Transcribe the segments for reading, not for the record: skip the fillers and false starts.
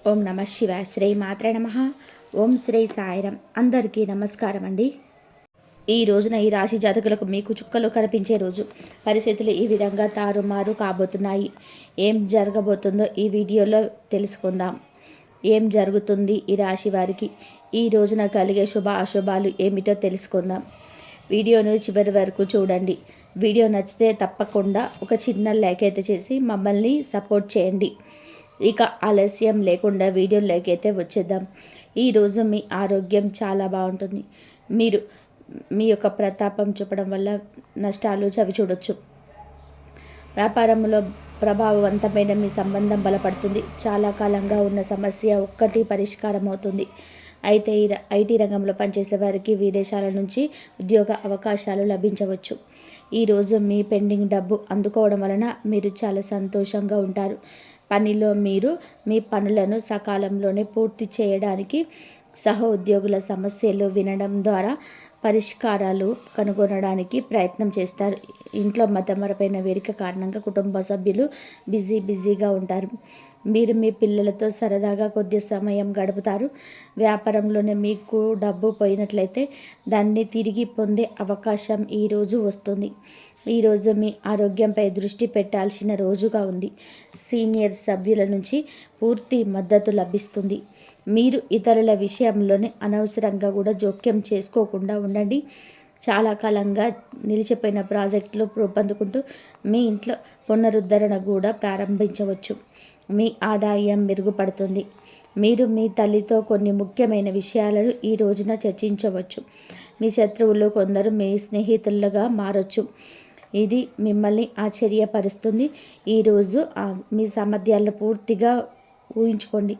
ఓం నమ శివాయ. శ్రీ మాత్రే నమ. ఓం శ్రీ సాయిరం. అందరికీ నమస్కారం అండి. ఈ రోజున ఈ రాశి జాతకులకు మీకు చుక్కలు కనిపించే రోజు. పరిస్థితులు ఈ విధంగా తారుమారు కాబోతున్నాయి. ఏం జరగబోతుందో ఈ వీడియోలో తెలుసుకుందాం. ఏం జరుగుతుంది ఈ రాశి వారికి, ఈ రోజున కలిగే శుభ అశుభాలు ఏమిటో తెలుసుకుందాం. వీడియోను చివరి వరకు చూడండి. వీడియో నచ్చితే తప్పకుండా ఒక చిన్న లైక్ అయితే చేసి మమ్మల్ని సపోర్ట్ చేయండి. ఇక ఆలస్యం లేకుండా వీడియోలోకి అయితే వచ్చేద్దాం. ఈరోజు మీ ఆరోగ్యం చాలా బాగుంటుంది. మీరు మీ యొక్క ప్రతాపం చూపడం వల్ల నష్టాలు చవి చూడొచ్చు. వ్యాపారంలో ప్రభావవంతమైన మీ సంబంధం బలపడుతుంది. చాలా కాలంగా ఉన్న సమస్య ఒక్కటి పరిష్కారం అవుతుంది. అయితే ఐటీ రంగంలో పనిచేసే వారికి విదేశాల నుంచి ఉద్యోగ అవకాశాలు లభించవచ్చు. ఈరోజు మీ పెండింగ్ డబ్బు అందుకోవడం వలన మీరు చాలా సంతోషంగా ఉంటారు. పనిలో మీరు మీ పనులను సకాలంలోనే పూర్తి చేయడానికి, సహ ఉద్యోగుల సమస్యలు వినడం ద్వారా పరిష్కారాలు కనుగొనడానికి ప్రయత్నం చేస్తారు. ఇంట్లో మతమరపైన వేదిక కారణంగా కుటుంబ సభ్యులు బిజీగా ఉంటారు. మీరు మీ పిల్లలతో సరదాగా కొద్ది సమయం గడుపుతారు. వ్యాపారంలోనే మీకు డబ్బు పోయినట్లయితే దాన్ని తిరిగి పొందే అవకాశం ఈరోజు వస్తుంది. ఈరోజు మీ ఆరోగ్యంపై దృష్టి పెట్టాల్సిన రోజుగా ఉంది. సీనియర్ సభ్యుల నుంచి పూర్తి మద్దతు లభిస్తుంది. మీరు ఇతరుల విషయంలోనే అనవసరంగా కూడా జోక్యం చేసుకోకుండా ఉండండి. చాలా కాలంగా నిలిచిపోయిన ప్రాజెక్టులు రూపొందుకుంటూ మీ ఇంట్లో పునరుద్ధరణ కూడా ప్రారంభించవచ్చు. మీ ఆదాయం మెరుగుపడుతుంది. మీరు మీ తల్లితో కొన్ని ముఖ్యమైన విషయాలను ఈ రోజున చర్చించవచ్చు. మీ శత్రువులు కొందరు మీ స్నేహితులుగా మారొచ్చు. ఇది మిమ్మల్ని ఆశ్చర్యపరుస్తుంది. ఈరోజు మీ సామర్థ్యాలను పూర్తిగా ఊహించుకోండి.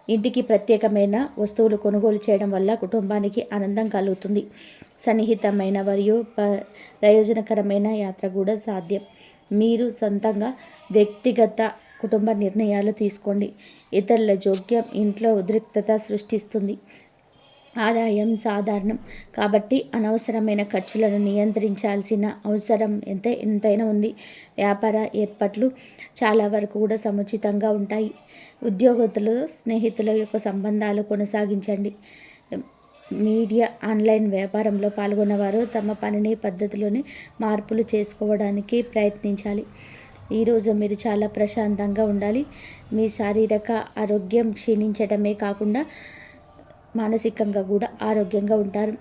ఇంటికి ప్రత్యేకమైన వస్తువులు కొనుగోలు చేయడం వల్ల కుటుంబానికి ఆనందం కలుగుతుంది. సన్నిహితమైన మరియు ప్రయోజనకరమైన యాత్ర కూడా సాధ్యం. మీరు సొంతంగా వ్యక్తిగత కుటుంబ నిర్ణయాలు తీసుకోండి. ఇతరుల జోక్యం ఇంట్లో ఉద్రిక్తత సృష్టిస్తుంది. ఆదాయం సాధారణం కాబట్టి అనవసరమైన ఖర్చులను నియంత్రించాల్సిన అవసరం ఎంతైనా ఉంది. వ్యాపార ఏర్పాట్లు చాలా వరకు కూడా సముచితంగా ఉంటాయి. ఉద్యోగస్తులు స్నేహితుల యొక్క సంబంధాలు కొనసాగించండి. మీడియా ఆన్లైన్ వ్యాపారంలో పాల్గొన్నవారు తమ పనిని పద్ధతిలోనే మార్పులు చేసుకోవడానికి ప్రయత్నించాలి. ఈరోజు మీరు చాలా ప్రశాంతంగా ఉండాలి. మీ శారీరక ఆరోగ్యం క్షీణించడమే కాకుండా మానసికంగా కూడా ఆరోగ్యంగా ఉంటారు.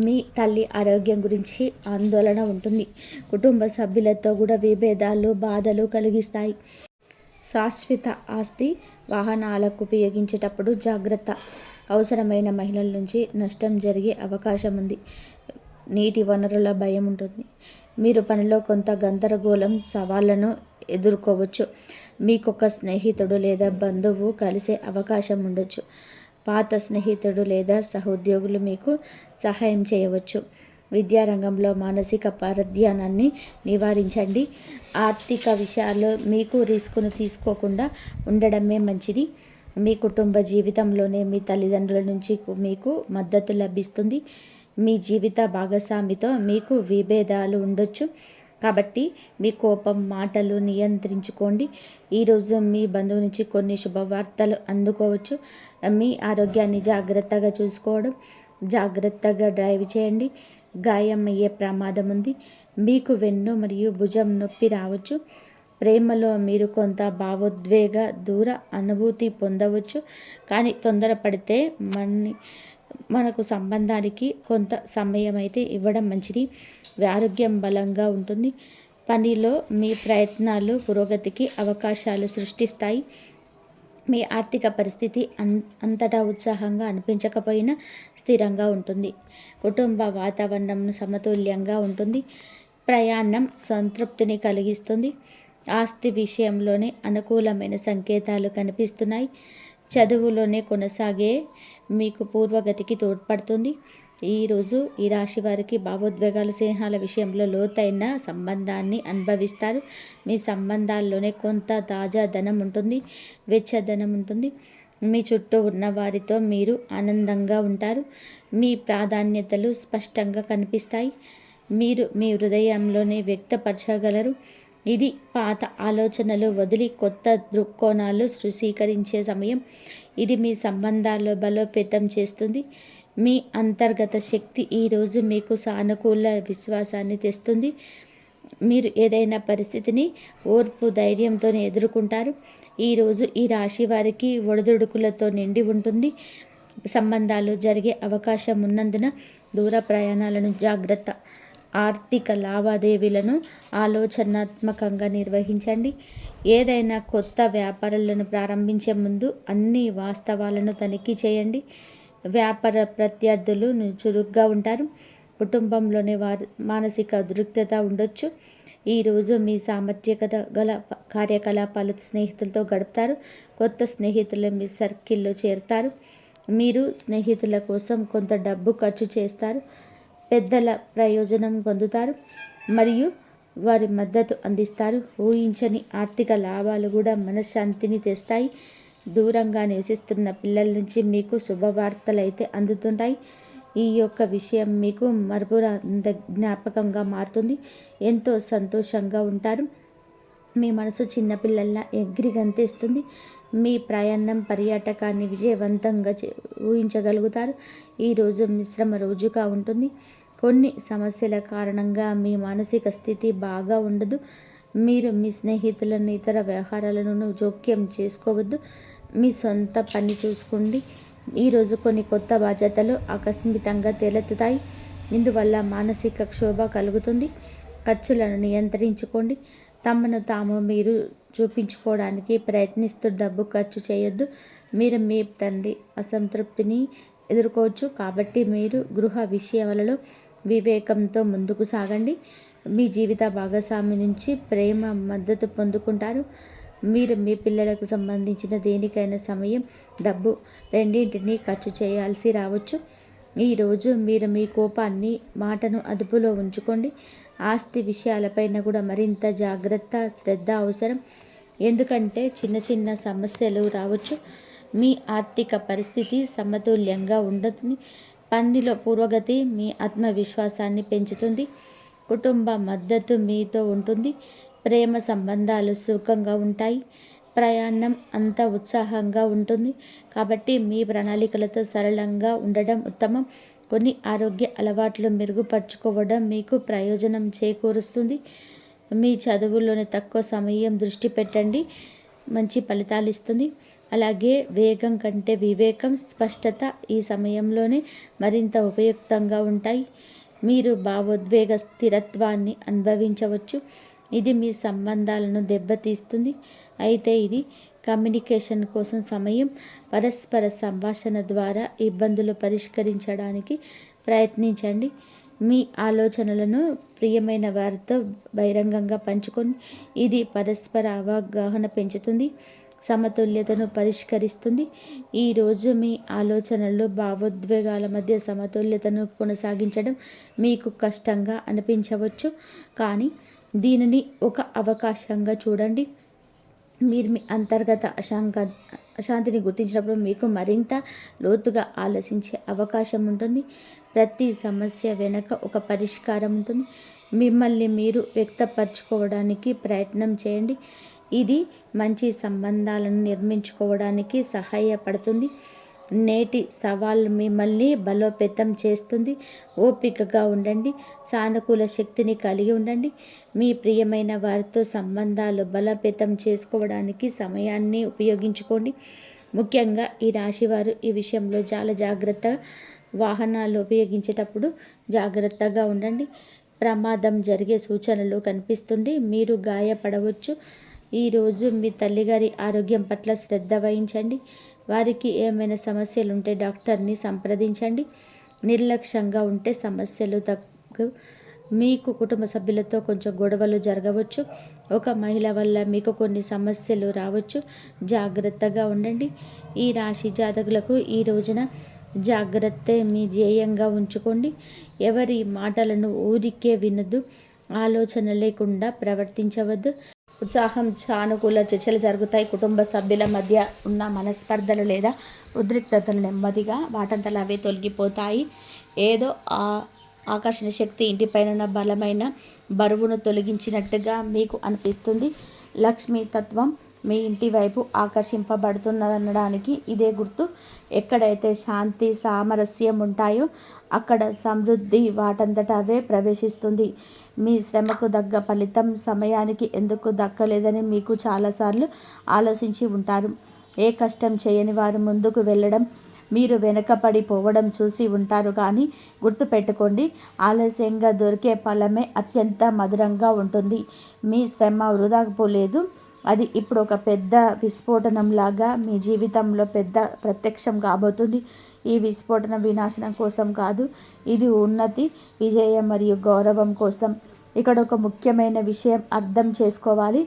మీ తల్లి ఆరోగ్యం గురించి ఆందోళన ఉంటుంది. కుటుంబ సభ్యులతో కూడా విభేదాలు బాధలు కలిగిస్తాయి. శాశ్వత ఆస్తి వాహనాలకు ఉపయోగించేటప్పుడు జాగ్రత్త. అవసరమైన మహిళల నుంచి నష్టం జరిగే అవకాశం ఉంది. నీటి వనరుల భయం ఉంటుంది. మీరు పనిలో కొంత గందరగోళం సవాళ్లను ఎదుర్కోవచ్చు. మీకొక స్నేహితుడు లేదా బంధువు కలిసే అవకాశం ఉండొచ్చు. పాత స్నేహితుడు లేదా సహోద్యోగులు మీకు సహాయం చేయవచ్చు. విద్యారంగంలో మానసిక పరధ్యానాన్ని నివారించండి. ఆర్థిక విషయాల్లో మీకు రిస్కును తీసుకోకుండా ఉండడమే మంచిది. మీ కుటుంబ జీవితంలోనే మీ తల్లిదండ్రుల నుంచి మీకు మద్దతు లభిస్తుంది. మీ జీవిత భాగస్వామితో మీకు విభేదాలు ఉండొచ్చు కాబట్టి మీ కోపం మాటలు నియంత్రించుకోండి. ఈరోజు మీ బంధువు నుంచి కొన్ని శుభవార్తలు అందుకోవచ్చు. మీ ఆరోగ్యాన్ని జాగ్రత్తగా చూసుకోవడం, జాగ్రత్తగా డ్రైవ్ చేయండి. గాయం అయ్యే ప్రమాదం ఉంది. మీకు వెన్ను మరియు భుజం నొప్పి రావచ్చు. ప్రేమలో మీరు కొంత భావోద్వేగ దూర అనుభూతి పొందవచ్చు. కానీ తొందరపడితే మనకు సంబంధానికి కొంత సమయం అయితే ఇవ్వడం మంచిది. ఆరోగ్యం బలంగా ఉంటుంది. పనిలో మీ ప్రయత్నాలు పురోగతికి అవకాశాలు సృష్టిస్తాయి. మీ ఆర్థిక పరిస్థితి అంతటా ఉత్సాహంగా అనిపించకపోయినా స్థిరంగా ఉంటుంది. కుటుంబ వాతావరణం సమతుల్యంగా ఉంటుంది. ప్రయాణం సంతృప్తిని కలిగిస్తుంది. ఆస్తి విషయంలోనే అనుకూలమైన సంకేతాలు కనిపిస్తున్నాయి. చదువులోనే కొనసాగే మీకు పూర్వగతికి తోడ్పడుతుంది. ఈరోజు ఈ రాశి వారికి భావోద్వేగాలు స్నేహాల విషయంలో లోతైన సంబంధాన్ని అనుభవిస్తారు. మీ సంబంధాల్లోనే కొంత తాజాదనం ఉంటుంది, వెచ్చదనం ఉంటుంది. మీ చుట్టూ ఉన్న వారితో మీరు ఆనందంగా ఉంటారు. మీ ప్రాధాన్యతలు స్పష్టంగా కనిపిస్తాయి. మీరు మీ హృదయంలోనే వ్యక్తపరచగలరు. ఇది పాత ఆలోచనలు వదిలి కొత్త దృక్కోణాలు స్వీకరించే సమయం. ఇది మీ సంబంధాల్లో బలోపేతం చేస్తుంది. మీ అంతర్గత శక్తి ఈరోజు మీకు సానుకూల విశ్వాసాన్ని తెస్తుంది. మీరు ఏదైనా పరిస్థితిని ఓర్పు ధైర్యంతో ఎదుర్కొంటారు. ఈరోజు ఈ రాశి వారికి ఒడిదుడుకులతో నిండి ఉంటుంది. సంబంధాలు జరిగే అవకాశం ఉన్నందున దూర ప్రయాణాలను జాగ్రత్త. ఆర్థిక లావాదేవీలను ఆలోచనాత్మకంగా నిర్వహించండి. ఏదైనా కొత్త వ్యాపారాలను ప్రారంభించే ముందు అన్ని వాస్తవాలను తనిఖీ చేయండి. వ్యాపార ప్రత్యర్థులు చురుగ్గా ఉంటారు. కుటుంబంలోని వారి మానసిక ఉద్రిక్తత ఉండొచ్చు. ఈరోజు మీ సామర్థ్యత గల కార్యకలాపాలు స్నేహితులతో గడుపుతారు. కొత్త స్నేహితులు మీ సర్కిల్లో చేరుతారు. మీరు స్నేహితుల కోసం కొంత డబ్బు ఖర్చు చేస్తారు. పెద్దల ప్రయోజనం పొందుతారు మరియు వారి మద్దతు అందిస్తారు. ఊహించని ఆర్థిక లాభాలు కూడా మనశ్శాంతిని తెస్తాయి. దూరంగా నివసిస్తున్న పిల్లల నుంచి మీకు శుభవార్తలు అయితే అందుతుంటాయి. ఈ యొక్క విషయం మీకు మరపురాంత జ్ఞాపకంగా మారుతుంది. ఎంతో సంతోషంగా ఉంటారు. మీ మనసు చిన్నపిల్లల్లా ఎగిరి గంతేస్తుంది. మీ ప్రయాణం పర్యాటకాన్ని విజయవంతంగా ఊహించగలుగుతారు. ఈరోజు మిశ్రమ రోజుగా ఉంటుంది. కొన్ని సమస్యల కారణంగా మీ మానసిక స్థితి బాగా ఉండదు. మీరు మీ స్నేహితులను ఇతర వ్యవహారాలను జోక్యం చేసుకోవద్దు. మీ సొంత పని చూసుకోండి. ఈరోజు కొన్ని కొత్త బాధ్యతలు ఆకస్మికంగా తలెత్తుతాయి. ఇందువల్ల మానసిక క్షోభ కలుగుతుంది. ఖర్చులను నియంత్రించుకోండి. తమను తాము మీరు చూపించుకోవడానికి ప్రయత్నిస్తూ డబ్బు ఖర్చు చేయొద్దు. మీరు మీ తండ్రి అసంతృప్తిని ఎదుర్కోవచ్చు. కాబట్టి మీరు గృహ విషయాలలో వివేకంతో ముందుకు సాగండి. మీ జీవిత భాగస్వామి నుంచి ప్రేమ మద్దతు పొందుకుంటారు. మీరు మీ పిల్లలకు సంబంధించిన దేనికైనా సమయం, డబ్బు రెండింటినీ ఖర్చు చేయాల్సి రావచ్చు. ఈరోజు మీరు మీ కోపాన్ని, మాటను అదుపులో ఉంచుకోండి. ఆస్తి విషయాలపైన కూడా మరింత జాగ్రత్త, శ్రద్ధ అవసరం. ఎందుకంటే చిన్న చిన్న సమస్యలు రావచ్చు. మీ ఆర్థిక పరిస్థితి సమతుల్యంగా ఉండదు. పనిలో పురోగతి మీ ఆత్మవిశ్వాసాన్ని పెంచుతుంది. కుటుంబ మద్దతు మీతో ఉంటుంది. ప్రేమ సంబంధాలు సుఖంగా ఉంటాయి. ప్రయాణం అంతా ఉత్సాహంగా ఉంటుంది. కాబట్టి మీ ప్రణాళికలతో సరళంగా ఉండడం ఉత్తమం. కొన్ని ఆరోగ్య అలవాట్లు మెరుగుపరుచుకోవడం మీకు ప్రయోజనం చేకూరుస్తుంది. మీ చదువుల్లోనే తక్కువ సమయం దృష్టి పెట్టండి, మంచి ఫలితాలు ఇస్తుంది. అలాగే వేగం కంటే వివేకం, స్పష్టత ఈ సమయంలోనే మరింత ఉపయుక్తంగా ఉంటాయి. మీరు భావోద్వేగ స్థిరత్వాన్ని అనుభవించవచ్చు. ఇది మీ సంబంధాలను దెబ్బతీస్తుంది. అయితే ఇది కమ్యూనికేషన్ కోసం సమయం. పరస్పర సంభాషణ ద్వారా ఇబ్బందులు పరిష్కరించడానికి ప్రయత్నించండి. మీ ఆలోచనలను ప్రియమైన వారితో బహిరంగంగా పంచుకోండి. ఇది పరస్పర అవగాహన పెంచుతుంది, సమతుల్యతను పరిష్కరిస్తుంది. ఈరోజు మీ ఆలోచనలు, భావోద్వేగాల మధ్య సమతుల్యతను కొనసాగించడం మీకు కష్టంగా అనిపించవచ్చు. కానీ దీనిని ఒక అవకాశంగా చూడండి. మీరు మీ అంతర్గత అశాంతిని గుర్తించినప్పుడు మీకు మరింత లోతుగా ఆలోచించే అవకాశం ఉంటుంది. ప్రతి సమస్య వెనుక ఒక పరిష్కారం ఉంటుంది. మిమ్మల్ని మీరు వ్యక్తపరచుకోవడానికి ప్రయత్నం చేయండి. ఇది మంచి సంబంధాలను నిర్మించుకోవడానికి సహాయపడుతుంది. నేటి సవాల్ మిమ్మల్ని బలోపేతం చేస్తుంది. ఓపికగా ఉండండి, సానుకూల శక్తిని కలిగి ఉండండి. మీ ప్రియమైన వారితో సంబంధాలు బలోపేతం చేసుకోవడానికి సమయాన్ని ఉపయోగించుకోండి. ముఖ్యంగా ఈ రాశివారు ఈ విషయంలో చాలా జాగ్రత్తగా, వాహనాలు ఉపయోగించేటప్పుడు జాగ్రత్తగా ఉండండి. ప్రమాదం జరిగే సూచనలు కనిపిస్తుంది. మీరు గాయపడవచ్చు. ఈరోజు మీ తల్లిగారి ఆరోగ్యం పట్ల శ్రద్ధ వహించండి. వారికి ఏమైనా సమస్యలు ఉంటే డాక్టర్ని సంప్రదించండి. నిర్లక్ష్యంగా ఉంటే సమస్యలు మీకు కుటుంబ సభ్యులతో కొంచెం గొడవలు జరగవచ్చు. ఒక మహిళ వల్ల మీకు కొన్ని సమస్యలు రావచ్చు. జాగ్రత్తగా ఉండండి. ఈ రాశి జాతకులకు ఈ రోజున జాగ్రత్తే మీ ధ్యేయంగా ఉంచుకోండి. ఎవరి మాటలను ఊరికే వినొద్దు. ఆలోచన లేకుండా ప్రవర్తించవద్దు. ఉత్సాహం, సానుకూల చర్చలు జరుగుతాయి. కుటుంబ సభ్యుల మధ్య ఉన్న మనస్పర్ధలు లేదా ఉద్రిక్తతలు నెమ్మదిగా వాటంతలా అవే తొలగిపోతాయి. ఏదో ఆకర్షణ శక్తి, ఇంటిపైన ఉన్న బలమైన బరువును తొలగించినట్టుగా మీకు అనిపిస్తుంది. లక్ష్మీ తత్వం మీ ఇంటి వైపు ఆకర్షింపబడుతున్నదనడానికి ఇదే గుర్తు. ఎక్కడైతే శాంతి సామరస్యం ఉంటాయో అక్కడ సమృద్ధి వాటంతట అవే ప్రవేశిస్తుంది. మీ శ్రమకు తగ్గ ఫలితం సమయానికి ఎందుకు దక్కలేదని మీకు చాలాసార్లు ఆలోచించి ఉంటారు. ఏ కష్టం చేయని వారు ముందుకు వెళ్ళడం, మీరు వెనకపడిపోవడం చూసి ఉంటారు. కానీ గుర్తుపెట్టుకోండి, ఆలస్యంగా దొరికే ఫలమే అత్యంత మధురంగా ఉంటుంది. మీ శ్రమ వృధా పోలేదు. అది ఇప్పుడు ఒక పెద్ద విస్ఫోటనంలాగా మీ జీవితంలో పెద్ద ప్రత్యక్షం కాబోతుంది. ఈ విస్ఫోటనం వినాశనం కోసం కాదు, ఇది ఉన్నతి, విజయం మరియు గౌరవం కోసం. ఇక్కడ ఒక ముఖ్యమైన విషయం అర్థం చేసుకోవాలి.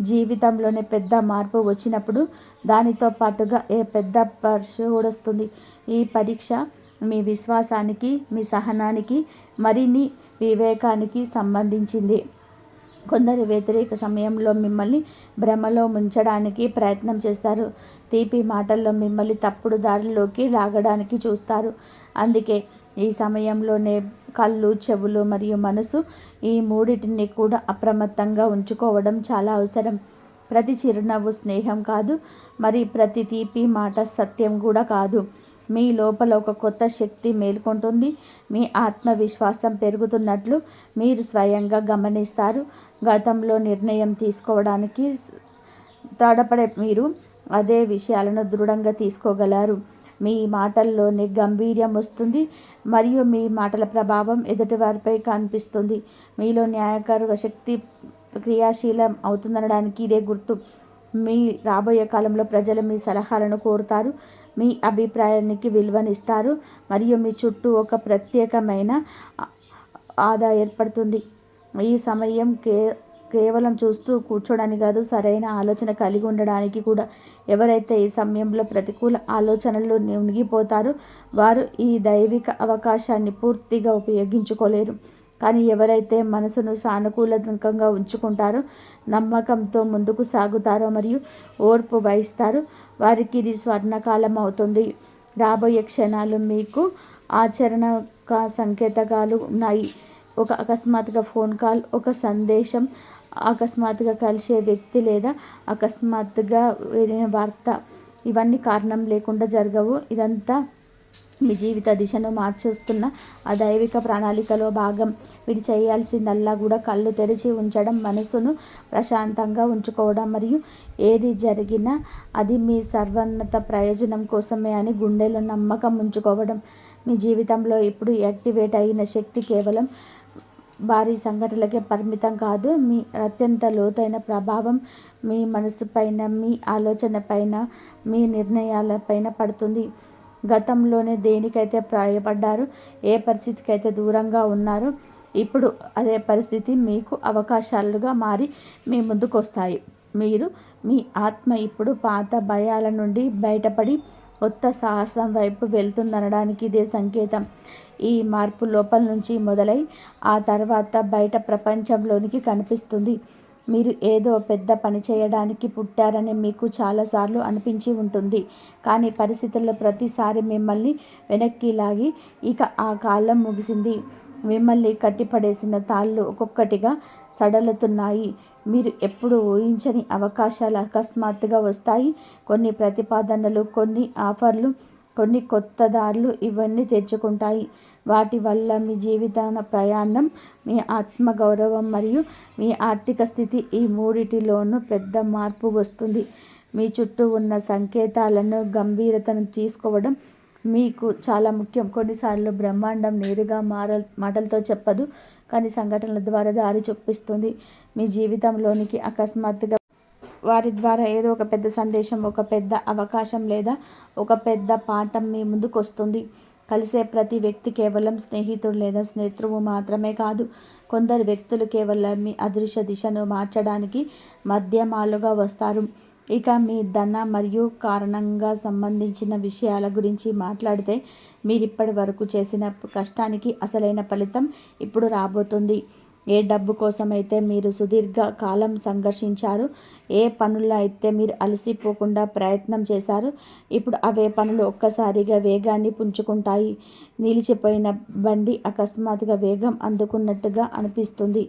జీవితంలోనే పెద్ద మార్పు వచ్చినప్పుడు దానితో పాటుగా ఏ పెద్ద పరీక్ష కూడా వస్తుంది. ఈ పరీక్ష మీ విశ్వాసానికి, మీ సహనానికి, మరిన్ని వివేకానికి సంబంధించింది. కొందరు వ్యతిరేక సమయంలో మిమ్మల్ని భ్రమలో ముంచడానికి ప్రయత్నం చేస్తారు. తీపి మాటల్లో మిమ్మల్ని తప్పుడు దారిలోకి లాగడానికి చూస్తారు. అందుకే ఈ సమయంలోనే కళ్ళు, చెవులు మరియు మనసు, ఈ మూడింటిని కూడా అప్రమత్తంగా ఉంచుకోవడం చాలా అవసరం. ప్రతి చిరునవ్వు స్నేహం కాదు, మరి ప్రతి తీపి మాట సత్యం కూడా కాదు. మీ లోపల ఒక కొత్త శక్తి మేల్కొంటుంది. మీ ఆత్మవిశ్వాసం పెరుగుతున్నట్లు మీరు స్వయంగా గమనిస్తారు. గతంలో నిర్ణయం తీసుకోవడానికి తడపడే మీరు అదే విషయాలను దృఢంగా తీసుకోగలరు. మీ మాటల్లోనే గంభీర్యం వస్తుంది మరియు మీ మాటల ప్రభావం ఎదుటివారిపై కనిపిస్తుంది. మీలో న్యాయకారుక శక్తి క్రియాశీలం అవుతుందనడానికి ఇదే గుర్తు. మీ రాబోయే కాలంలో ప్రజలు మీ సలహాలను కోరుతారు, మీ అభిప్రాయానికి విలువనిస్తారు మరియు మీ చుట్టూ ఒక ప్రత్యేకమైన ఆదా ఏర్పడుతుంది. ఈ సమయం కేవలం చూస్తూ కూర్చోడానికి కాదు, సరైన ఆలోచన కలిగి ఉండడానికి కూడా. ఎవరైతే ఈ సమయంలో ప్రతికూల ఆలోచనలు మునిగిపోతారో వారు ఈ దైవిక అవకాశాన్ని పూర్తిగా ఉపయోగించుకోలేరు. కానీ ఎవరైతే మనసును సానుకూలంగా ఉంచుకుంటారో, నమ్మకంతో ముందుకు సాగుతారో మరియు ఓర్పు వహిస్తారో వారికి ఇది స్వర్ణకాలం అవుతుంది. రాబోయే క్షణాలు మీకు ఆచరణక సంకేతాలు ఉన్నాయి. ఒక అకస్మాత్తుగా ఫోన్ కాల్, ఒక సందేశం, అకస్మాత్తుగా కలిసే వ్యక్తి లేదా అకస్మాత్తుగా వినే వార్త. ఇవన్నీ కారణం లేకుండా జరగవు. ఇదంతా మీ జీవిత దిశను మార్చేస్తున్న ఆ దైవిక ప్రణాళికలో భాగం. మీరు చేయాల్సిందల్లా కూడా కళ్ళు తెరిచి ఉంచడం, మనసును ప్రశాంతంగా ఉంచుకోవడం మరియు ఏది జరిగినా అది మీ సర్వోన్నత ప్రయోజనం కోసమే అని గుండెలో నమ్మకం ఉంచుకోవడం. మీ జీవితంలో ఇప్పుడు యాక్టివేట్ అయిన శక్తి కేవలం భారీ సంఘటనలకే పరిమితం కాదు. మీ అత్యంత లోతైన ప్రభావం మీ మనసు పైన, మీ ఆలోచన పైన, మీ నిర్ణయాలపైన పడుతుంది. గతంలోనే దేనికైతే భయపడ్డారో, ఏ పరిస్థితికైతే దూరంగా ఉన్నారో, ఇప్పుడు అదే పరిస్థితి మీకు అవకాశాలుగా మారి మీ ముందుకు వస్తాయి. మీరు మీ ఆత్మ ఇప్పుడు పాత భయాల నుండి బయటపడి కొత్త సాహసం వైపు వెళ్తుందనడానికి ఇదే సంకేతం. ఈ మార్పు లోపల నుంచి మొదలై ఆ తర్వాత బయట ప్రపంచంలోనికి కనిపిస్తుంది. మీరు ఏదో పెద్ద పని చేయడానికి పుట్టారని మీకు చాలాసార్లు అనిపించి ఉంటుంది. కానీ పరిస్థితుల్లో ప్రతిసారి మిమ్మల్ని వెనక్కి లాగి ఇక ఆ కాలం ముగిసింది. మిమ్మల్ని కట్టిపడేసిన తాళ్ళు ఒక్కొక్కటిగా సడలుతున్నాయి. మీరు ఎప్పుడు ఊహించని అవకాశాలు అకస్మాత్తుగా వస్తాయి. కొన్ని ప్రతిపాదనలు, కొన్ని ఆఫర్లు, కొన్ని కొత్త దారులు ఇవన్నీ తెచ్చుకుంటాయి. వాటి వల్ల మీ జీవిత ప్రయాణం, మీ ఆత్మగౌరవం మరియు మీ ఆర్థిక స్థితి, ఈ మూడిటిలోనూ పెద్ద మార్పు వస్తుంది. మీ చుట్టూ ఉన్న సంకేతాలను గంభీరతను తీసుకోవడం మీకు చాలా ముఖ్యం. కొన్నిసార్లు బ్రహ్మాండం నేరుగా మాటలతో చెప్పదు, కానీ సంఘటనల ద్వారా దారి చూపిస్తుంది. మీ జీవితంలోనికి అకస్మాత్తుగా వారి ద్వారా ఏదో ఒక పెద్ద సందేశం, ఒక పెద్ద అవకాశం లేదా ఒక పెద్ద పాఠం మీ ముందుకు వస్తుంది. కలిసే ప్రతి వ్యక్తి కేవలం స్నేహితుడు లేదా స్నేహితువు మాత్రమే కాదు. కొందరు వ్యక్తులు కేవలం మీ అదృశ్య దిశను మార్చడానికి మాధ్యమాలుగా వస్తారు. ఇక మీ ధన మరియు కారణంగా సంబంధించిన విషయాల గురించి మాట్లాడితే, మీరిప్పటి వరకు చేసిన కష్టానికి అసలైన ఫలితం ఇప్పుడు రాబోతుంది. ఏ డబ్బు కోసమైతే మీరు సుదీర్ఘ కాలం సంఘర్షించారు, ఏ పనుల్లో అయితే మీరు అలసిపోకుండా ప్రయత్నం చేశారు, ఇప్పుడు అవే పనులు ఒక్కసారిగా వేగాన్ని పుంజుకుంటాయి. నిలిచిపోయిన బండి అకస్మాత్తుగా వేగం అందుకున్నట్టుగా అనిపిస్తుంది.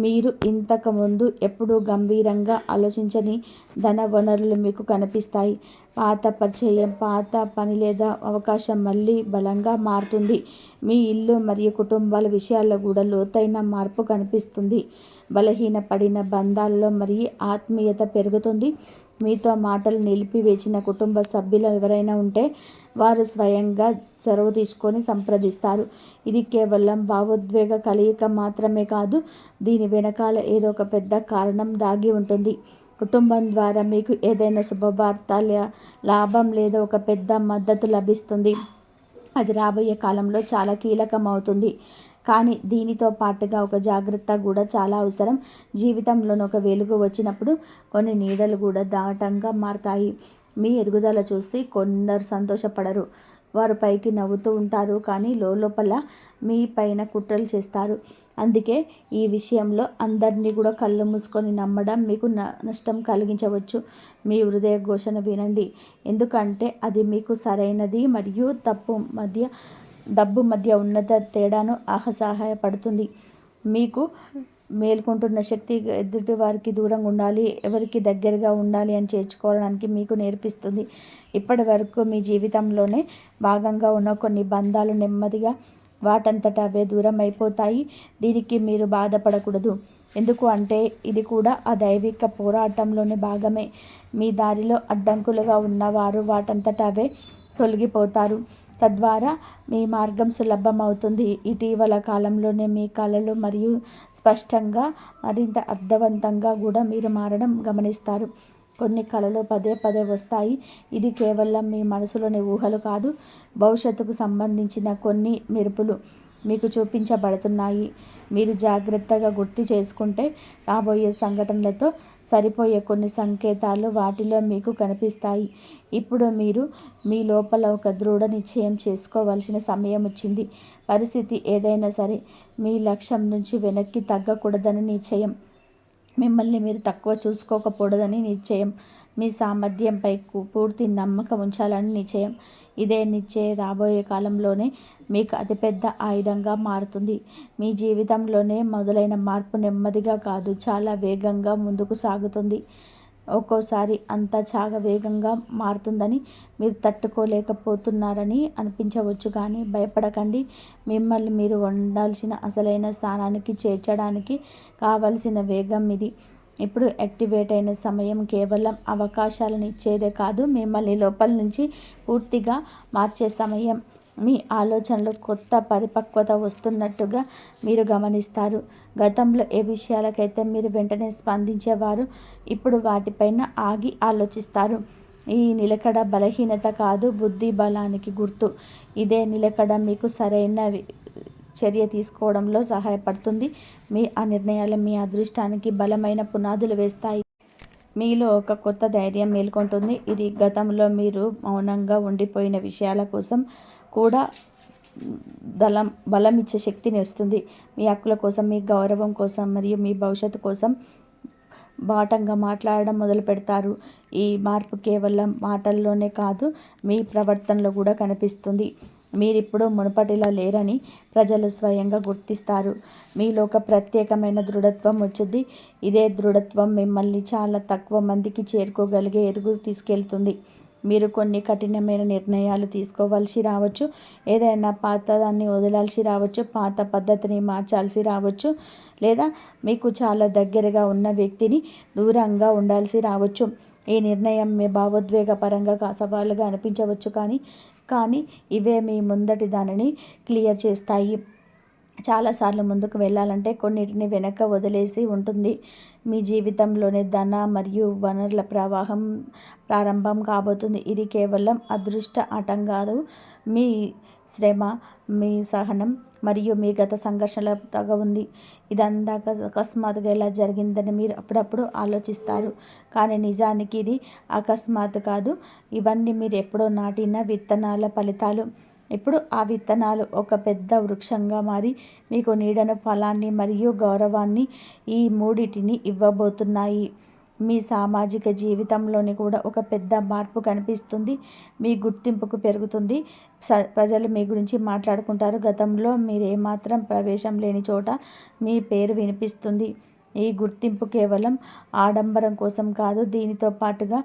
మీరు ఇంతకుముందు ఎప్పుడూ గంభీరంగా ఆలోచించని ధన వనరులు మీకు కనిపిస్తాయి. పాత పరిచయం, పాత పని లేదా అవకాశం మళ్ళీ బలంగా మారుతుంది. మీ ఇల్లు మరియు కుటుంబాల విషయాల్లో కూడా లోతైన మార్పు కనిపిస్తుంది. బలహీనపడిన బంధాల్లో మరియు ఆత్మీయత పెరుగుతుంది. మీతో మాటలు నిలిపివేసిన కుటుంబ సభ్యులు ఎవరైనా ఉంటే వారు స్వయంగా చొరవ తీసుకొని సంప్రదిస్తారు. ఇది కేవలం భావోద్వేగ కలయిక మాత్రమే కాదు, దీని వెనకాల ఏదో ఒక పెద్ద కారణం దాగి ఉంటుంది. కుటుంబం ద్వారా మీకు ఏదైనా శుభవార్త, లాభం లేదా ఒక పెద్ద మద్దతు లభిస్తుంది. అది రాబోయే కాలంలో చాలా కీలకమవుతుంది. కానీ దీనితో పాటుగా ఒక జాగ్రత్త కూడా చాలా అవసరం. జీవితంలోని ఒక వెలుగు వచ్చినప్పుడు కొన్ని నీడలు కూడా దాటంగా మారతాయి. మీ ఎదుగుదల చూసి కొందరు సంతోషపడరు. వారు పైకి నవ్వుతూ ఉంటారు, కానీ లోపల మీ పైన కుట్రలు చేస్తారు. అందుకే ఈ విషయంలో అందరినీ కూడా కళ్ళు మూసుకొని నమ్మడం మీకు నష్టం కలిగించవచ్చు. మీ హృదయ ఘోషణ వినండి, ఎందుకంటే అది మీకు సరైనది మరియు డబ్బు మధ్య ఉన్నత తేడాను సహాయపడుతుంది. మీకు మేల్కొంటున్న శక్తి ఎదుటి వారికి దూరంగా ఉండాలి, ఎవరికి దగ్గరగా ఉండాలి అని చేర్చుకోవడానికి మీకు నేర్పిస్తుంది. ఇప్పటి వరకు మీ జీవితంలోనే భాగంగా ఉన్న కొన్ని బంధాలు నెమ్మదిగా వాటంతట అవే దూరం అయిపోతాయి. దీనికి మీరు బాధపడకూడదు, ఎందుకు అంటే ఇది కూడా ఆ దైవిక పోరాటంలోని భాగమే. మీ దారిలో అడ్డంకులుగా ఉన్నవారు వాటంతట అవే తొలగిపోతారు. తద్వారా మీ మార్గం సులభమవుతుంది. ఇటీవల కాలంలోనే మీ కళలు మరియు స్పష్టంగా మరింత అర్థవంతంగా కూడా మీరు మారడం గమనిస్తారు. కొన్ని కళలు పదే పదే వస్తాయి. ఇది కేవలం మీ మనసులోని ఊహలు కాదు, భవిష్యత్తుకు సంబంధించిన కొన్ని మెరుపులు మీకు చూపించబడుతున్నాయి. మీరు జాగ్రత్తగా గుర్తు చేసుకుంటే రాబోయే సంఘటనలతో సరిపోయే కొన్ని సంకేతాలు వాటిలో మీకు కనిపిస్తాయి. ఇప్పుడు మీరు మీ లోపల ఒక దృఢ నిశ్చయం చేసుకోవాల్సిన సమయం వచ్చింది. పరిస్థితి ఏదైనా సరే మీ లక్ష్యం నుంచి వెనక్కి తగ్గకూడదని నిశ్చయం. మిమ్మల్ని మీరు తక్కువ చూసుకోకూడదని నిశ్చయం. మీ సామర్థ్యంపై పూర్తి నమ్మకం ఉంచాలని నిశ్చయం. ఇదే నిశ్చయం రాబోయే కాలంలోనే మీకు అతిపెద్ద ఆయుధంగా మారుతుంది. మీ జీవితంలోనే మొదలైన మార్పు నెమ్మదిగా కాదు, చాలా వేగంగా ముందుకు సాగుతుంది. ఒక్కోసారి అంతా చాలా వేగంగా మారుతుందని మీరు తట్టుకోలేకపోతున్నారని అనిపించవచ్చు, కానీ భయపడకండి. మిమ్మల్ని మీరు ఉండాల్సిన అసలైన స్థానానికి చేర్చడానికి కావలసిన వేగం ఇది. ఇప్పుడు యాక్టివేట్ అయిన సమయం కేవలం అవకాశాలను ఇచ్చేదే కాదు, మిమ్మల్ని లోపల నుంచి పూర్తిగా మార్చే సమయం. మీ ఆలోచనలు కొత్త పరిపక్వత వస్తున్నట్టుగా మీరు గమనిస్తారు. గతంలో ఏ విషయాలకైతే మీరు వెంటనే స్పందించేవారు, ఇప్పుడు వాటిపైన ఆగి ఆలోచిస్తారు. ఈ నిలకడ బలహీనత కాదు, బుద్ధి బలానికి గుర్తు. ఇదే నిలకడ మీకు సరైన చర్య తీసుకోవడంలో సహాయపడుతుంది. మీ ఆ నిర్ణయాలు మీ అదృష్టానికి బలమైన పునాదులు వేస్తాయి. మీలో ఒక కొత్త ధైర్యం మేల్కొంటుంది. ఇది గతంలో మీరు మౌనంగా ఉండిపోయిన విషయాల కోసం కూడా బలం ఇచ్చే శక్తిని ఇస్తుంది. మీ హక్కుల కోసం, మీ గౌరవం కోసం మరియు మీ భవిష్యత్తు కోసం బాటంగా మాట్లాడడం మొదలు పెడతారు. ఈ మార్పు కేవలం మాటల్లోనే కాదు, మీ ప్రవర్తనలో కూడా కనిపిస్తుంది. మీరిప్పుడు మునుపటిలా లేరని ప్రజలు స్వయంగా గుర్తిస్తారు. మీలో ఒక ప్రత్యేకమైన దృఢత్వం వచ్చింది. ఇదే దృఢత్వం మిమ్మల్ని చాలా తక్కువ మందికి చేరుకోగలిగే ఎదుగు తీసుకెళ్తుంది. మీరు కొన్ని కఠినమైన నిర్ణయాలు తీసుకోవాల్సి రావచ్చు, ఏదైనా పాతదాన్ని వదలాల్సి రావచ్చు, పాత పద్ధతిని మార్చాల్సి రావచ్చు, లేదా మీకు చాలా దగ్గరగా ఉన్న వ్యక్తిని దూరంగా ఉండాల్సి రావచ్చు. ఈ నిర్ణయం మీ భావోద్వేగ పరంగా సవాలుగా అనిపించవచ్చు, కానీ ఇవే మీ ముందటి దానిని క్లియర్ చేస్తాయి. చాలాసార్లు ముందుకు వెళ్ళాలంటే కొన్నిటిని వెనక వదిలేసి ఉంటుంది. మీ జీవితంలోని ధన మరియు వనరుల ప్రవాహం ప్రారంభం కాబోతుంది. ఇది కేవలం అదృష్ట ఆటం కాదు, మీ శ్రమ, మీ సహనం మరియు మీ గత సంఘర్షణల తగ ఉంది. ఇదంతా అకస్మాత్తుగా ఎలా జరిగిందని మీరు అప్పుడప్పుడు ఆలోచిస్తారు, కానీ నిజానికి ఇది అకస్మాత్తు కాదు. ఇవన్నీ మీరు ఎప్పుడో నాటిన విత్తనాల ఫలితాలు. ఇప్పుడు ఆ విత్తనాలు ఒక పెద్ద వృక్షంగా మారి మీకు నీడను, ఫలాన్ని మరియు గౌరవాన్ని ఈ మూడిటిని ఇవ్వబోతున్నాయి. మీ సామాజిక జీవితంలోని కూడా ఒక పెద్ద మార్పు కనిపిస్తుంది. మీ గుర్తింపుకు పెరుగుతుంది. ప్రజలు మీ గురించి మాట్లాడుకుంటారు. గతంలో మీరేమాత్రం ప్రవేశం లేని చోట మీ పేరు వినిపిస్తుంది. ఈ గుర్తింపు కేవలం ఆడంబరం కోసం కాదు, దీనితో పాటుగా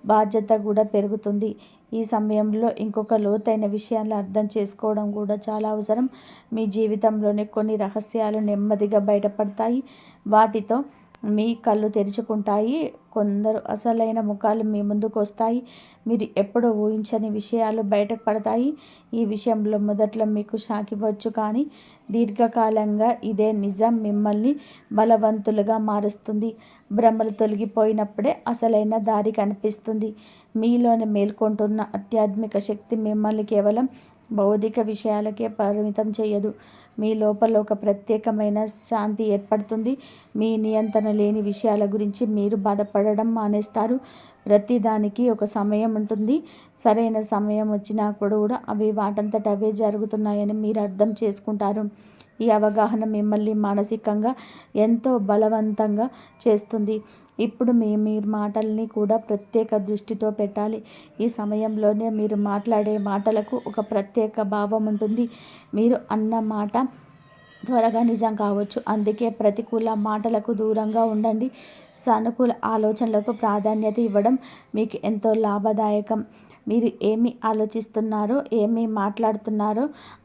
బాధ్యత కూడా పెరుగుతుంది. ఈ సమయంలో ఇంకొక లోతైన విషయాన్ని అర్థం చేసుకోవడం కూడా చాలా అవసరం. మీ జీవితంలోని కొన్ని రహస్యాలు నెమ్మదిగా బయటపడతాయి. వాటితో మీ కళ్ళు తెరుచుకుంటాయి. కొందరు అసలైన ముఖాలు మీ ముందుకు వస్తాయి. మీరు ఎప్పుడూ ఊహించని విషయాలు బయటకు పడతాయి. ఈ విషయంలో మొదట్లో మీకు షాక్ ఇవ్వచ్చు, కానీ దీర్ఘకాలంగా ఇదే నిజం మిమ్మల్ని బలవంతులుగా మారుస్తుంది. భ్రమలు తొలగిపోయినప్పుడే అసలైన దారి కనిపిస్తుంది. మీలోని మేల్కొంటున్న ఆధ్యాత్మిక శక్తి మిమ్మల్ని కేవలం భౌతిక విషయాలకే పరిమితం చేయదు. మీ లోపల ఒక ప్రత్యేకమైన శాంతి ఏర్పడుతుంది. మీ నియంత్రణ లేని విషయాల గురించి మీరు బాధపడడం మానేస్తారు. ప్రతిదానికి ఒక సమయం ఉంటుంది. సరైన సమయం వచ్చినప్పుడు కూడా అవి వాటంతట అవే జరుగుతున్నాయని మీరు అర్థం చేసుకుంటారు. ఈ అవగాహన మిమ్మల్ని మానసికంగా ఎంతో బలవంతంగా చేస్తుంది. ఇప్పుడు మీరు మాటల్ని కూడా ప్రత్యేక దృష్టితో పెట్టాలి. ఈ సమయంలోనే మీరు మాట్లాడే మాటలకు ఒక ప్రత్యేక భావం ఉంటుంది. మీరు అన్న మాట త్వరగా నిజం కావచ్చు. అందుకే ప్రతికూల మాటలకు దూరంగా ఉండండి. సానుకూల ఆలోచనలకు ప్రాధాన్యత ఇవ్వడం మీకు ఎంతో లాభదాయకం. మీరు ఏమి ఆలోచిస్తున్నారో, ఏమి మాట్లాడుతున్నారో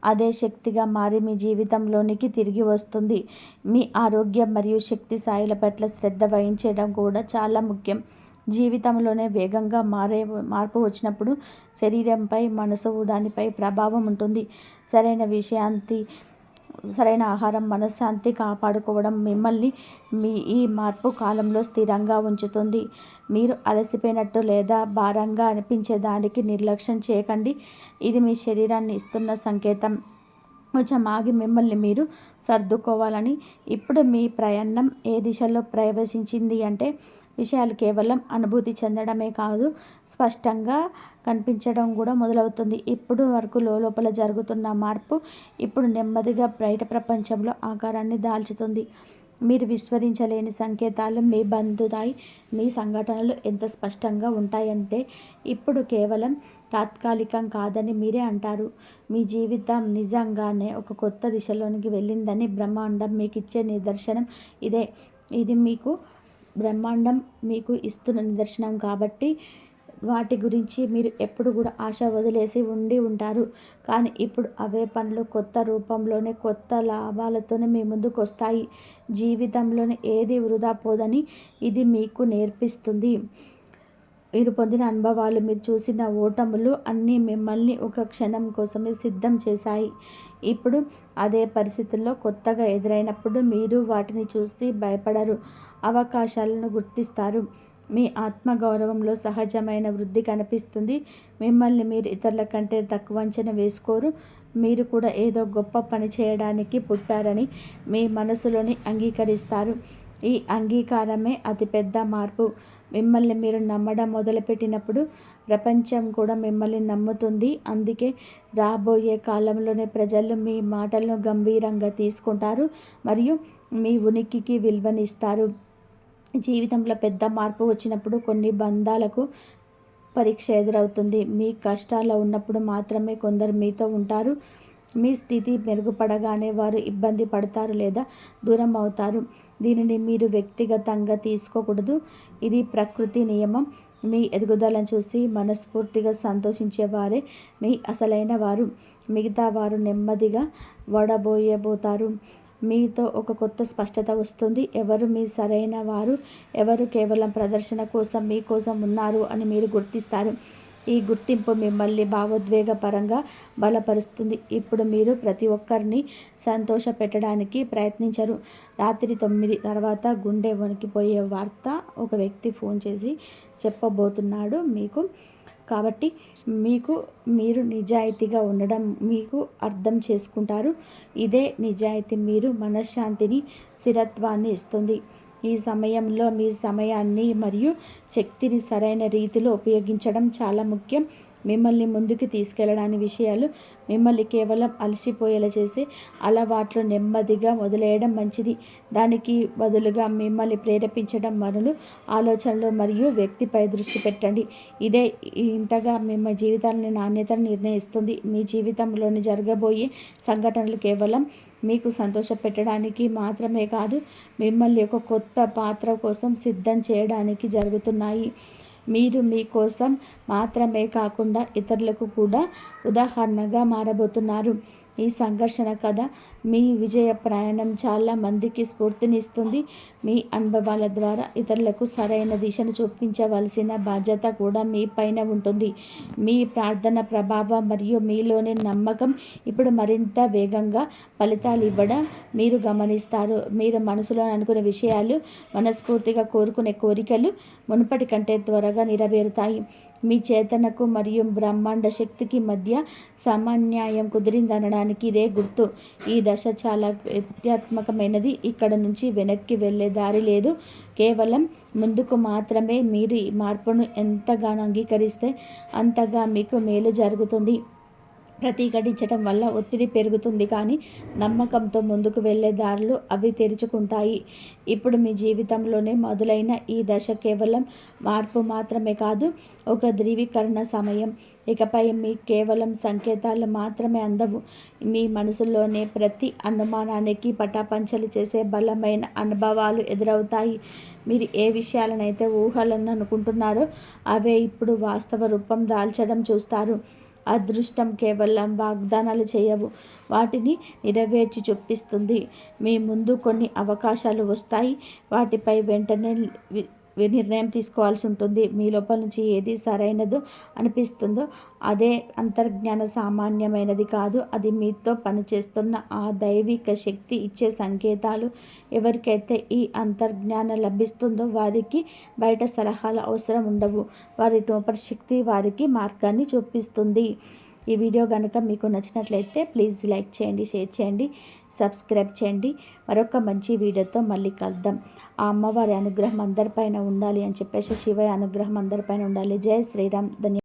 అదే శక్తిగా మారి మీ జీవితంలోనికి తిరిగి వస్తుంది. మీ ఆరోగ్యం మరియు శక్తి స్థాయిల పట్ల శ్రద్ధ వహించడం కూడా చాలా ముఖ్యం. జీవితంలోనే వేగంగా మార్పు వచ్చినప్పుడు శరీరంపై, మనసు దానిపై ప్రభావం ఉంటుంది. సరైన ఆహారం, మనశ్శాంతి కాపాడుకోవడం మిమ్మల్ని ఈ మార్పు కాలంలో స్థిరంగా ఉంచుతుంది. మీరు అలసిపోయినట్టు లేదా భారంగా అనిపించే దానికి నిర్లక్ష్యం చేయకండి. ఇది మీ శరీరాన్ని ఇస్తున్న సంకేతం. కొంచెం ఆగి మిమ్మల్ని మీరు సర్దుకోవాలని. ఇప్పుడు మీ ప్రయాణం ఏ దిశలో ప్రవేశించింది అంటే, విషయాలు కేవలం అనుభూతి చెందడమే కాదు, స్పష్టంగా కనిపించడం కూడా మొదలవుతుంది. ఇప్పుడు వరకు లోపల జరుగుతున్న మార్పు ఇప్పుడు నెమ్మదిగా బయట ప్రపంచంలో ఆకారాన్ని దాల్చుతుంది. మీరు విస్మరించలేని సంకేతాలు మీ బంధుతాయి. మీ సంఘటనలు ఎంత స్పష్టంగా ఉంటాయంటే, ఇప్పుడు కేవలం తాత్కాలికం కాదని మీరే అంటారు. మీ జీవితం నిజంగానే ఒక కొత్త దిశలోనికి వెళ్ళిందని బ్రహ్మాండం మీకు ఇచ్చే నిదర్శనం ఇదే. ఇది బ్రహ్మాండం మీకు ఇస్తున్న నిదర్శనం కాబట్టి వాటి గురించి మీరు ఎప్పుడు కూడా ఆశ వదిలేసి ఉంటారు. కానీ ఇప్పుడు అవే పనులు కొత్త రూపంలోనే, కొత్త లాభాలతోనే మీ ముందుకు వస్తాయి. జీవితంలోని ఏది వృధా పోదని ఇది మీకు నేర్పిస్తుంది. మీరు పొందిన అనుభవాలు, మీరు చూసిన ఓటములు అన్నీ మిమ్మల్ని ఒక క్షణం కోసమే సిద్ధం చేశాయి. ఇప్పుడు అదే పరిస్థితుల్లో కొత్తగా ఎదురైనప్పుడు మీరు వాటిని చూసి భయపడరు, అవకాశాలను గుర్తిస్తారు. మీ ఆత్మగౌరవంలో సహజమైన వృద్ధి కనిపిస్తుంది. మిమ్మల్ని మీరు ఇతరుల కంటే తక్కువ అంచనా వేసుకోరు. మీరు కూడా ఏదో గొప్ప పని చేయడానికి పుట్టారని మీ మనసులోని అంగీకరిస్తారు. ఈ అంగీకారమే అతిపెద్ద మార్పు. మిమ్మల్ని మీరు నమ్మడం మొదలుపెట్టినప్పుడు ప్రపంచం కూడా మిమ్మల్ని నమ్ముతుంది. అందుకే రాబోయే కాలంలోనే ప్రజలు మీ మాటలను గంభీరంగా తీసుకుంటారు మరియు మీ ఉనికికి విలువనిస్తారు. జీవితంలో పెద్ద మార్పు వచ్చినప్పుడు కొన్ని బంధాలకు పరీక్ష ఎదురవుతుంది. మీ కష్టాల్లో ఉన్నప్పుడు మాత్రమే కొందరు మీతో ఉంటారు. మీ స్థితి మెరుగుపడగానే వారు ఇబ్బంది పడతారు లేదా దూరం అవుతారు. దీనిని మీరు వ్యక్తిగతంగా తీసుకోకూడదు. ఇది ప్రకృతి నియమం. మీ ఎదుగుదలను చూసి మనస్ఫూర్తిగా సంతోషించేవారే మీ అసలైన వారు. మిగతా వారు నెమ్మదిగా వడబోయబోతారు. మీతో ఒక కొత్త స్పష్టత వస్తుంది. ఎవరు మీ సరైన వారు, ఎవరు కేవలం ప్రదర్శన కోసం మీ కోసం ఉన్నారు అని మీరు గుర్తిస్తారు. ఈ గుర్తింపు మిమ్మల్ని భావోద్వేగపరంగా బలపరుస్తుంది. ఇప్పుడు మీరు ప్రతి ఒక్కరిని సంతోష పెట్టడానికి ప్రయత్నించరు. రాత్రి 9 తర్వాత గుండె వణికిపోయే వార్త ఒక వ్యక్తి ఫోన్ చేసి చెప్పబోతున్నాడు మీకు. కాబట్టి మీరు నిజాయితీగా ఉండడం మీకు అర్థం చేసుకుంటారు. ఇదే నిజాయితీ మీరు మనశ్శాంతిని, స్థిరత్వాన్ని ఇస్తుంది. ఈ సమయంలో మీ సమయాన్ని మరియు శక్తిని సరైన రీతిలో ఉపయోగించడం చాలా ముఖ్యం. మిమ్మల్ని ముందుకు తీసుకెళ్ళడాని విషయాలు మిమ్మల్ని కేవలం అలసిపోయేలా చేసే అలవాట్లు నెమ్మదిగా వదిలేయడం మంచిది. దానికి బదులుగా మిమ్మల్ని ప్రేరేపించడం మనులు ఆలోచనలు మరియు వ్యక్తిపై దృష్టి పెట్టండి. ఇదే ఇంతగా మిమ్మల్ని జీవితాలని నాణ్యతను నిర్ణయిస్తుంది. మీ జీవితంలోని జరగబోయే సంఘటనలు కేవలం మీకు సంతోషపెట్టడానికి మాత్రమే కాదు, మిమ్మల్ని ఒక కొత్త పాత్ర కోసం సిద్ధం చేయడానికి జరుగుతున్నాయి. మీరు మీకోసం మాత్రమే కాకుండా ఇతరులకు కూడా ఉదాహరణగా మారబోతున్నారు. ఈ సంఘర్షణ కథ మీ విజయ ప్రయాణం చాలా మందికి స్ఫూర్తినిస్తుంది. మీ అనుభవాల ద్వారా ఇతరులకు సరైన దిశను చూపించవలసిన బాధ్యత కూడా మీ పైన ఉంటుంది. మీ ప్రార్థన ప్రభావం మరియు మీలోని నమ్మకం ఇప్పుడు మరింత వేగంగా ఫలితాలు ఇవ్వడం మీరు గమనిస్తారు. మీరు మనసులో అనుకునే విషయాలు, మనస్ఫూర్తిగా కోరుకునే కోరికలు మునుపటి కంటే త్వరగా నెరవేరుతాయి. మీ చేతనకు మరియు బ్రహ్మాండ శక్తికి మధ్య సమన్వయం కుదిరిందనడానికి ఇదే గుర్తు. ఈ దశ చాలా వ్యత్యాత్మకమైనది. ఇక్కడ నుంచి వెనక్కి వెళ్ళే దారి లేదు, కేవలం ముందుకు మాత్రమే. మీరు ఈ మార్పును ఎంతగానో అంగీకరిస్తే అంతగా మీకు మేలు జరుగుతుంది. ప్రతిఘటించడం వల్ల ఒత్తిడి పెరుగుతుంది, కానీ నమ్మకంతో ముందుకు వెళ్ళే దారులు అవి తెరుచుకుంటాయి. ఇప్పుడు మీ జీవితంలోనే మొదలైన ఈ దశ కేవలం మార్పు మాత్రమే కాదు, ఒక ధృవీకరణ సమయం. ఇకపై మీ కేవలం సంకేతాలు మాత్రమే అందవు. మీ మనసులోనే ప్రతి అనుమానానికి పటాపంచలు చేసే బలమైన అనుభవాలు ఎదురవుతాయి. మీరు ఏ విషయాలనైతే ఊహలను అనుకుంటున్నారో అవే ఇప్పుడు వాస్తవ రూపం దాల్చడం చూస్తారు. అదృష్టం కేవలం వాగ్దానాలు చేయవు, వాటిని నెరవేర్చి చూపిస్తుంది. మీ ముందు కొన్ని అవకాశాలు వస్తాయి, వాటిపై వెంటనే నిర్ణయం తీసుకోవాల్సి ఉంటుంది. మీ లోపల నుంచి ఏది సరైనదో అనిపిస్తుందో అదే అంతర్జ్ఞాన సామాన్యమైనది కాదు, అది మీతో పనిచేస్తున్న ఆ దైవిక శక్తి ఇచ్చే సంకేతాలు. ఎవరికైతే ఈ అంతర్జ్ఞానం లభిస్తుందో వారికి బయట సలహాలు అవసరం ఉండవు. వారి లోపల శక్తి వారికి మార్గాన్ని చూపిస్తుంది. ఈ వీడియో కనుక మీకు నచ్చినట్లయితే ప్లీజ్ లైక్ చేయండి, షేర్ చేయండి, సబ్స్క్రైబ్ చేయండి. మరొక మంచి వీడియోతో మళ్ళీ కలుద్దాం. ఆ అమ్మవారి అనుగ్రహం అందరిపైన ఉండాలి అని చెప్పేసి, శివయ్య అనుగ్రహం అందరిపైన ఉండాలి. జై శ్రీరామ్. ధన్యవాదాలు.